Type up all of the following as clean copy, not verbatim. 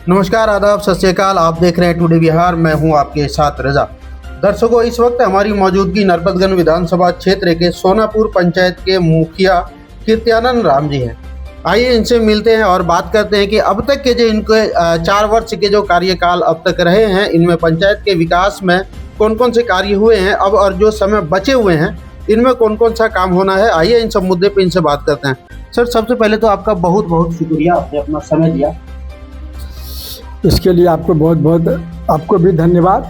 नमस्कार, आदाब, सत श्री अकाल। आप देख रहे हैं टुडे बिहार। मैं हूं आपके साथ रजा। दर्शकों, इस वक्त हमारी मौजूदगी नरपतगंज विधानसभा क्षेत्र के सोनापुर पंचायत के मुखिया कीर्त्यानंद राम जी हैं। आइए इनसे मिलते हैं और बात करते हैं कि अब तक के जो इनके 4 वर्ष के जो कार्यकाल अब तक रहे हैं, इनमें पंचायत के विकास में कौन कौन से कार्य हुए हैं अब, और जो समय बचे हुए हैं इनमें कौन कौन सा काम होना है। आइए इन सब मुद्दे पे इनसे बात करते हैं। सर, सबसे पहले तो आपका बहुत बहुत शुक्रिया, आपने अपना समय दिया। इसके लिए आपको बहुत बहुत आपको भी धन्यवाद।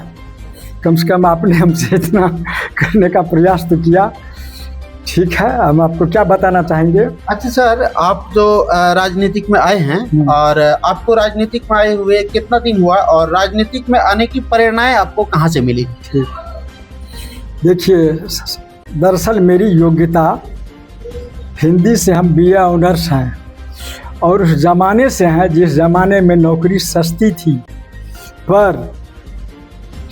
कम से कम आपने हमसे इतना करने का प्रयास तो किया। ठीक है, हम आपको क्या बताना चाहेंगे। अच्छा सर, आप जो राजनीतिक में आए हैं, और आपको राजनीतिक में आए हुए कितना दिन हुआ, और राजनीतिक में आने की प्रेरणाएं आपको कहां से मिली? देखिए, दरअसल मेरी योग्यता हिंदी से हम BA ऑनर्स हैं, और उस ज़माने से हैं जिस ज़माने में नौकरी सस्ती थी, पर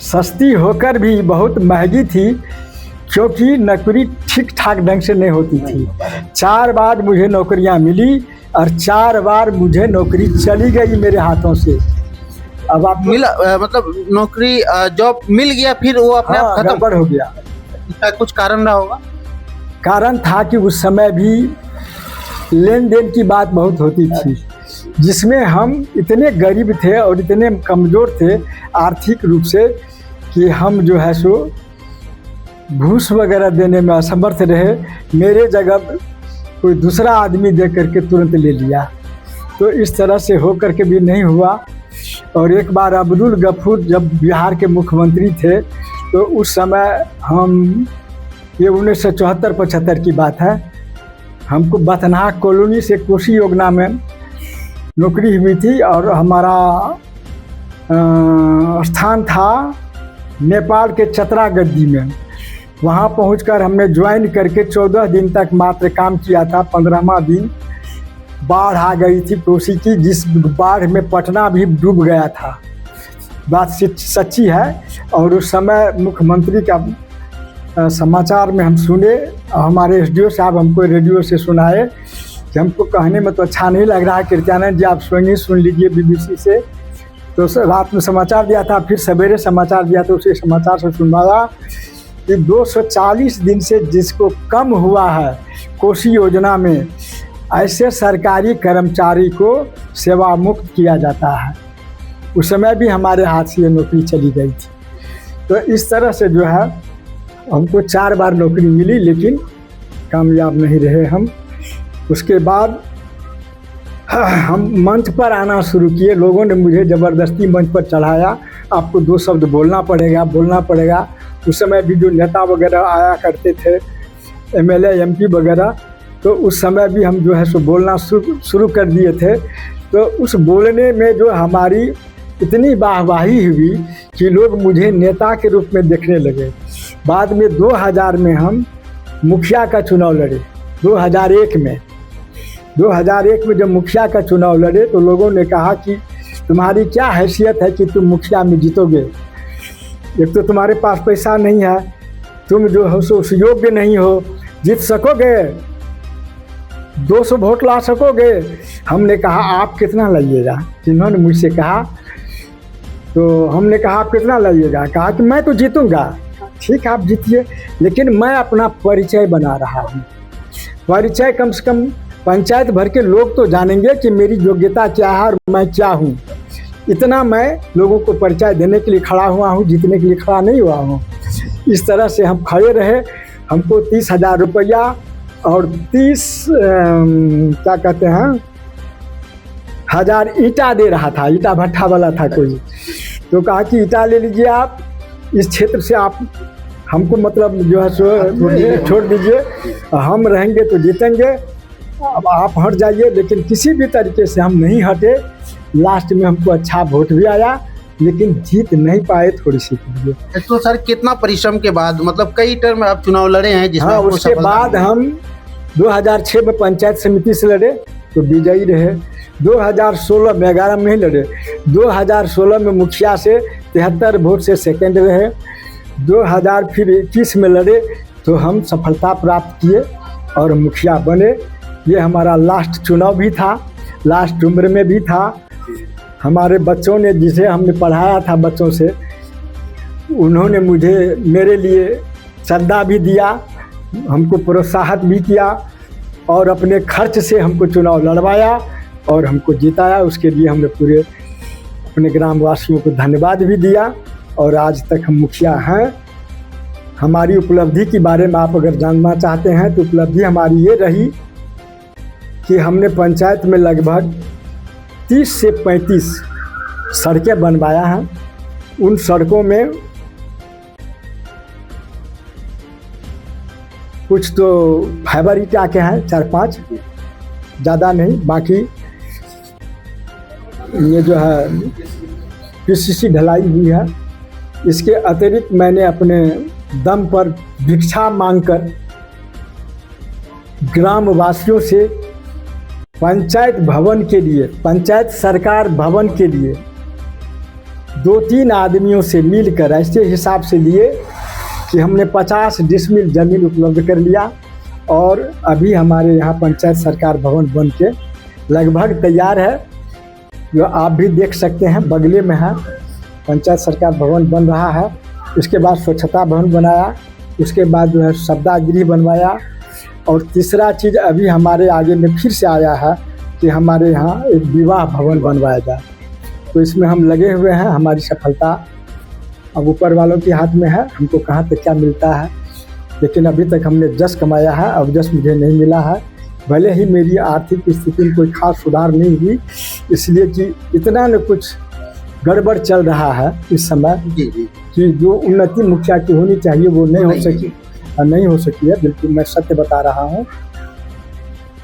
सस्ती होकर भी बहुत महंगी थी, क्योंकि नौकरी ठीक ठाक ढंग से नहीं होती थी। 4 बार मुझे नौकरियां मिली और 4 बार मुझे नौकरी चली गई मेरे हाथों से। अब आप मिला मतलब नौकरी जॉब मिल गया, फिर वो अपने आप खत्म गड़बड़ हो गया। इसका कुछ कारण रहा होगा? कारण था कि उस समय भी लेन देन की बात बहुत होती थी, जिसमें हम इतने गरीब थे और इतने कमज़ोर थे आर्थिक रूप से कि हम जो है सो घूस वगैरह देने में असमर्थ रहे। मेरे जगह कोई दूसरा आदमी दे करके तुरंत ले लिया, तो इस तरह से हो करके भी नहीं हुआ। और एक बार अब्दुल गफूर जब बिहार के मुख्यमंत्री थे, तो उस समय हम, ये 1974-75 की बात है, हमको बथनाहा कॉलोनी से कोसी योजना में नौकरी हुई थी, और हमारा स्थान था नेपाल के चतरा गद्दी में। वहाँ पहुंचकर हमने ज्वाइन करके 14 दिन तक मात्र काम किया था। 15वां दिन बाढ़ आ गई थी कोसी की, जिस बाढ़ में पटना भी डूब गया था। बात सच्ची है। और उस समय मुख्यमंत्री का समाचार में हम सुने, हमारे SDO साहब हमको रेडियो से सुनाए कि हमको कहने में तो अच्छा नहीं लग रहा है कीर्त्यानंद जी, आप स्वयं ही सुन लीजिए BBC से। तो रात में समाचार दिया था, फिर सवेरे समाचार दिया, तो उसे समाचार से सुनवाया कि 240 दिन से जिसको कम हुआ है कोसी योजना में, ऐसे सरकारी कर्मचारी को सेवा मुक्त किया जाता है। उस समय भी हमारे हाथ से ये नौकरी चली गई थी। तो इस तरह से जो है हमको 4 बार नौकरी मिली, लेकिन कामयाब नहीं रहे हम। उसके बाद हम मंच पर आना शुरू किए। लोगों ने मुझे ज़बरदस्ती मंच पर चढ़ाया, आपको 2 शब्द बोलना पड़ेगा। उस समय भी जो नेता वगैरह आया करते थे, MLA MP वगैरह, तो उस समय भी हम जो है सो बोलना शुरू कर दिए थे। तो उस बोलने में जो हमारी इतनी वाहवाही हुई कि लोग मुझे नेता के रूप में देखने लगे। बाद में 2000 में हम मुखिया का चुनाव लड़े। 2001 में जब मुखिया का चुनाव लड़े, तो लोगों ने कहा कि तुम्हारी क्या हैसियत है कि तुम मुखिया में जीतोगे? एक तो तुम्हारे पास पैसा नहीं है, तुम जो हो सो योग्य नहीं हो, जीत सकोगे? 200 वोट ला सकोगे? हमने कहा आप कितना लाइएगा? जिन्होंने मुझसे कहा, तो हमने कहा आप कितना लाइएगा? कहा कि मैं तो जीतूंगा। ठीक है, आप जीतिए, लेकिन मैं अपना परिचय बना रहा हूँ। परिचय कम से कम पंचायत भर के लोग तो जानेंगे कि मेरी योग्यता क्या है और मैं क्या हूँ। इतना मैं लोगों को परिचय देने के लिए खड़ा हुआ हूँ, जीतने के लिए खड़ा नहीं हुआ हूँ। इस तरह से हम खड़े रहे। हमको 30,000 रुपया और 30 क्या कहते हैं 1000 ईंटा दे रहा था। ईंटा भट्ठा वाला था कोई, तो कहा कि ईंटा ले लीजिए, आप इस क्षेत्र से आप हमको मतलब जो है सो छोड़ दीजिए, हम रहेंगे तो जीतेंगे, अब आप हट जाइए। लेकिन किसी भी तरीके से हम नहीं हटे। लास्ट में हमको अच्छा वोट भी आया, लेकिन जीत नहीं पाए थोड़ी सी के लिए। तो सर, कितना परिश्रम के बाद, मतलब कई टर्म आप चुनाव लड़े हैं जिसमें हाँ, उसके बाद हम 2006 में पंचायत समिति से लड़े तो विजयी रहे। 2016 में 11 में ही लड़े। 2016 में मुखिया से 73 वोट से सेकंड रहे। 2021 में लड़े तो हम सफलता प्राप्त किए और मुखिया बने। ये हमारा लास्ट चुनाव भी था, लास्ट उम्र में भी था। हमारे बच्चों ने, जिसे हमने पढ़ाया था बच्चों से, उन्होंने मुझे मेरे लिए चंदा भी दिया, हमको प्रोत्साहित भी किया और अपने खर्च से हमको चुनाव लड़वाया और हमको जिताया। उसके लिए हमने पूरे अपने ग्रामवासियों को धन्यवाद भी दिया और आज तक हम मुखिया हैं। हमारी उपलब्धि के बारे में आप अगर जानना चाहते हैं तो उपलब्धि हमारी ये रही कि हमने पंचायत में लगभग 30 से 35 सड़कें बनवाया है। उन सड़कों में कुछ तो फाइबर ईंटा के हैं 4-5, ज़्यादा नहीं, बाकी ये जो है पीसीसी ढलाई हुई है। इसके अतिरिक्त मैंने अपने दम पर भिक्षा मांगकर ग्रामवासियों से पंचायत भवन के लिए, पंचायत सरकार भवन के लिए 2-3 आदमियों से मिलकर ऐसे हिसाब से लिए कि हमने 50 डिसमिल ज़मीन उपलब्ध कर लिया और अभी हमारे यहाँ पंचायत सरकार भवन बन के लगभग तैयार है। जो आप भी देख सकते हैं, बगले में है पंचायत सरकार भवन बन रहा है। उसके बाद स्वच्छता भवन बनाया, उसके बाद जो है शब्दागृह बनवाया और तीसरा चीज़ अभी हमारे आगे में फिर से आया है कि हमारे यहाँ एक विवाह भवन बनवाया जाए। तो इसमें हम लगे हुए हैं। हमारी सफलता अब ऊपर वालों के हाथ में है, हमको कहाँ तक क्या मिलता है, लेकिन अभी तक हमने जश कमाया है। अब जश मुझे नहीं मिला है, भले ही मेरी आर्थिक स्थिति में कोई खास सुधार नहीं हुई, इसलिए कि इतना न कुछ गड़बड़ चल रहा है इस समय कि जो उन्नति मुखिया की होनी चाहिए वो नहीं हो सकी है। बिल्कुल मैं सत्य बता रहा हूँ।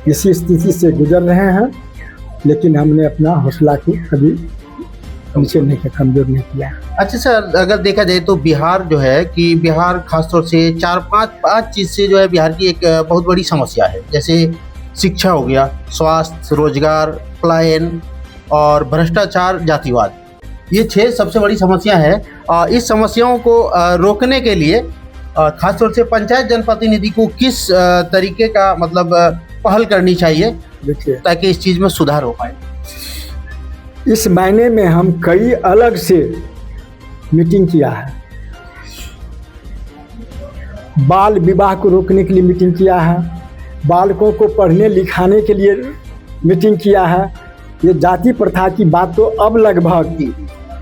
इसी स्थिति से गुजर रहे हैं, लेकिन हमने अपना हौसला को कभी नीचे नहीं, कमजोर नहीं किया। अच्छा सर, अगर देखा जाए तो बिहार जो है कि बिहार खासतौर से 4-5 चीज़ से जो है बिहार की एक बहुत बड़ी समस्या है। जैसे शिक्षा हो गया, स्वास्थ्य, रोजगार, पलायन और भ्रष्टाचार, जातिवाद। ये 6 सबसे बड़ी समस्या है। इस समस्याओं को रोकने के लिए खासतौर से पंचायत जनप्रतिनिधि को किस तरीके का मतलब पहल करनी चाहिए देखिए, ताकि इस चीज़ में सुधार हो पाए? इस महीने में हम कई अलग से मीटिंग किया है। बाल विवाह को रोकने के लिए मीटिंग किया है, बालकों को पढ़ने लिखाने के लिए मीटिंग किया है। ये जाति प्रथा की बात तो अब लगभग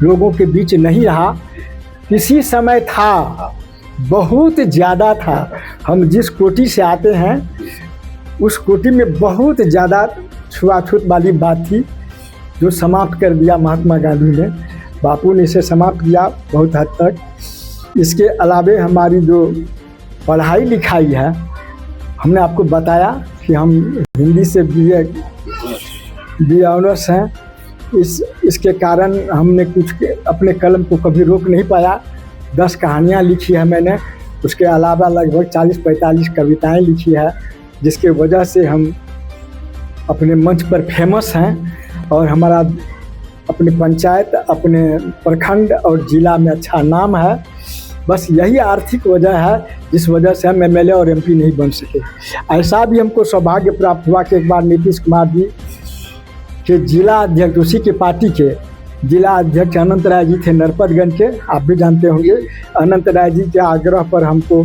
लोगों के बीच नहीं रहा, किसी समय था, बहुत ज़्यादा था। हम जिस कोटि से आते हैं उस कोटि में बहुत ज़्यादा छुआछूत वाली बात थी, जो समाप्त कर दिया महात्मा गांधी ने, बापू ने इसे समाप्त किया बहुत हद तक। इसके अलावे हमारी जो पढ़ाई लिखाई है, हमने आपको बताया कि हम हिंदी से BA ऑनर्स हैं। इसके कारण हमने कुछ अपने कलम को कभी रोक नहीं पाया। 10 कहानियाँ लिखी है मैंने, उसके अलावा लगभग 40-45 कविताएं लिखी है, जिसके वजह से हम अपने मंच पर फेमस हैं और हमारा अपने पंचायत, अपने प्रखंड और ज़िला में अच्छा नाम है। बस यही आर्थिक वजह है जिस वजह से हम MLA और MP नहीं बन सके। ऐसा भी हमको सौभाग्य प्राप्त हुआ कि एक बार नीतीश कुमार जी के जिला अध्यक्ष, उसी के पार्टी के जिला अध्यक्ष अनंत राय जी थे नरपतगंज के, आप भी जानते होंगे। अनंत राय जी के आग्रह पर हमको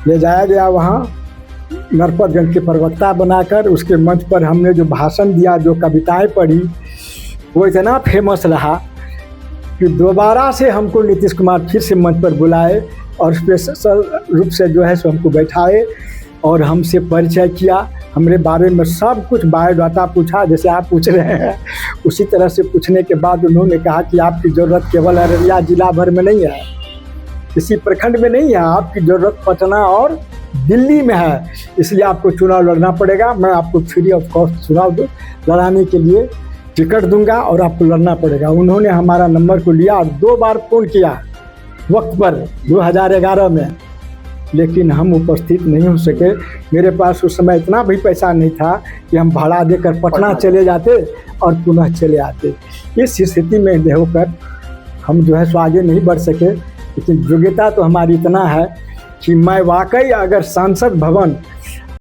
ले जाया गया वहाँ नरपतगंज के प्रवक्ता बनाकर। उसके मंच पर हमने जो भाषण दिया, जो कविताएं पढ़ी, वो इतना फेमस रहा कि दोबारा से हमको नीतीश कुमार फिर से मंच पर बुलाए और स्पेशल रूप से जो है सो हमको बैठाए और हमसे परिचय किया। हमारे बारे में सब कुछ बायोडाटा पूछा, जैसे आप पूछ रहे हैं उसी तरह से पूछने के बाद उन्होंने कहा कि आपकी ज़रूरत केवल अररिया जिला भर में नहीं है, किसी प्रखंड में नहीं है, आपकी ज़रूरत पटना और दिल्ली में है, इसलिए आपको चुनाव लड़ना पड़ेगा। मैं आपको फ्री ऑफ कॉस्ट चुनाव लड़ाने के लिए टिकट दूंगा और आपको लड़ना पड़ेगा। उन्होंने हमारा नंबर को लिया और 2 बार फ़ोन किया वक्त पर 2011 में, लेकिन हम उपस्थित नहीं हो सके। मेरे पास उस समय इतना भी पैसा नहीं था कि हम भाड़ा देकर पटना चले जाते और पुनः चले आते। इस स्थिति में होकर हम जो है सो आगे नहीं बढ़ सके, लेकिन योग्यता तो हमारी इतना है कि मैं वाकई अगर संसद भवन